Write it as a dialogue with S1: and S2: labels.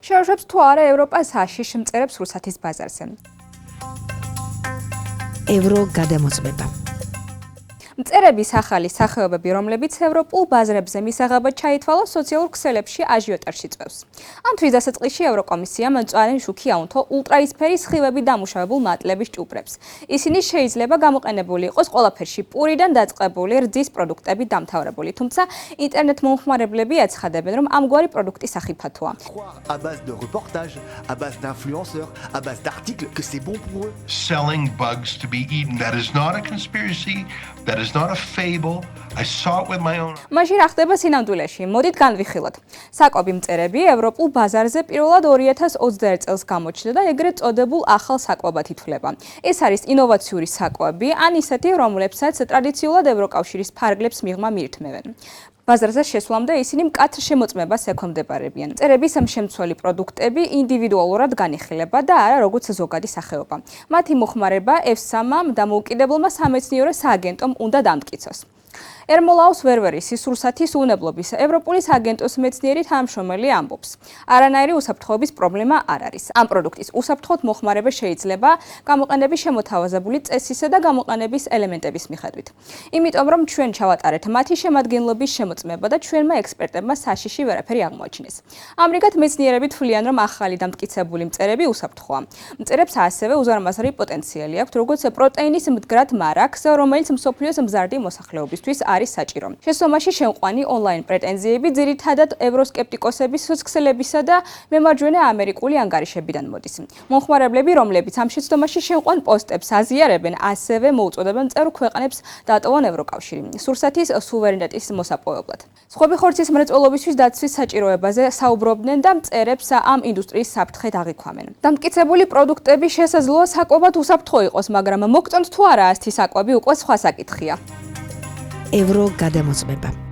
S1: შეუშვებს თუ არა ევროპას აშიშ მწერებს რუსეთის ბაზარზე.
S2: ევრო გადამოწმება.
S1: მწერების ახალი სახეობები, რომლებიც ევროპულ ბაზრებზე მისაღებად ჩაითვალა სოციალურ ქსელებში აჟიოტაჟს იწვევს. ამ თვის დასაწყისში ევროკომისიამ მწვანე შუქი აუნთო ულტრაისფერი სხივებით დამუშავებულ მატლების ჭუპრებს. ისინი შეიძლება გამოყენებული იყოს ყველაფერში პურიდან დაწყებული რძის პროდუქტებით დამთავრებული, თუმცა ინტერნეტ მომხმარებლები აცხადებენ, რომ ამგვარი პროდუქტი სახიფათოა.
S3: À base de reportages, à base d'influenceurs, à base d'articles, que c'est bon pour eux.
S4: Selling bugs to be eaten. That is not a conspiracy. That is not a fable. I saw it with my own.
S1: მაშინ რა ხდება სინამდვილეში? მოდით განვიხილოთ. საკვები მწერები ევროპულ ბაზარზე პირველად 2021 წელს გამოჩნდა და ეგრეთ წოდებულ ახალ საკვებად ითვლება. ეს არის ინოვაციური საკვები, ან ისეთი, რომლებსაც ტრადიციულად ევროკავშირის ფარგლებს მიღმა მიირთმევენ. ბაზარზე შესვლამდე ისინი მკაცრ შემოწმებას ექვემდებარებიან. მწერების შემცველი პროდუქტები ინდივიდუალურად განიხილება და არა როგორც ზოგადი სახეობა. მათი მოხმარება EFSA-მ დამოუკიდებელმა სამეცნიერო სააგენტომ უნდა დამტკიცოს. ერმოლაუს ვერვერისის რუსეთის უნებლობის ევროპული სააგენტოს მეცნიერი თანამშრომელი ამბობს. არანაირი უსაფრთხოების პრობლემა არ არის. ამ პროდუქტის უსაფრთხოდ მოხმარება შეიძლება გამოყენების შემოთავაზებული წესისა და გამოყენების ელემენტების მიხედვით. იმიტომ რომ ჩვენ ჩავატარეთ მათი შემადგენლობის შემოწმება და ჩვენმა ექსპერტებმა საშიში ვერაფერი აღმოაჩინეს. ამრიგად მეცნიერები თვლიან, რომ ახალი დამტკიცებული მწერები უსაფრთხოა. მწერებს ასევე უზარმაზარი პოტენციალი აქვთ, როგორც პროტეინის მდგრად მარაგს, რომელიც მსოფლიოს მზარდი მოსახლეობისთვის არის საჭირო. შესწომაში შემყვანი ონლაინ პრეტენზიები ძირითადად ევროსკეპტიკოსების სოციალებისა და მემარჯვენე ამერიკული ანგარიშებიდან მოდის. მომხმარებლები, რომლებიც ამ შეცდომაში შემყვან პოსტებს აზიარებენ, ასევე მოუწოდებენ მწერულ ქვეყნებს დატოვონ ევროკავშირი, რუსეთის სუვერენიტეტის მოსაპოვებლად. სხვები ხორცის მრეწველობისთვის დაცვის საჭიროებაზე საუბრობდნენ და მწერებს ამ ინდუსტრიის საფრთხედ აღიქვამენ. დამტკიცებული პროდუქტები შესაძლოა საკვებად უსაფრთხო იყოს, მაგრამ მოგწონთ თუ არა asti საკვები უკვე სხვა საკითხია.
S2: ევრო გადამოწმება.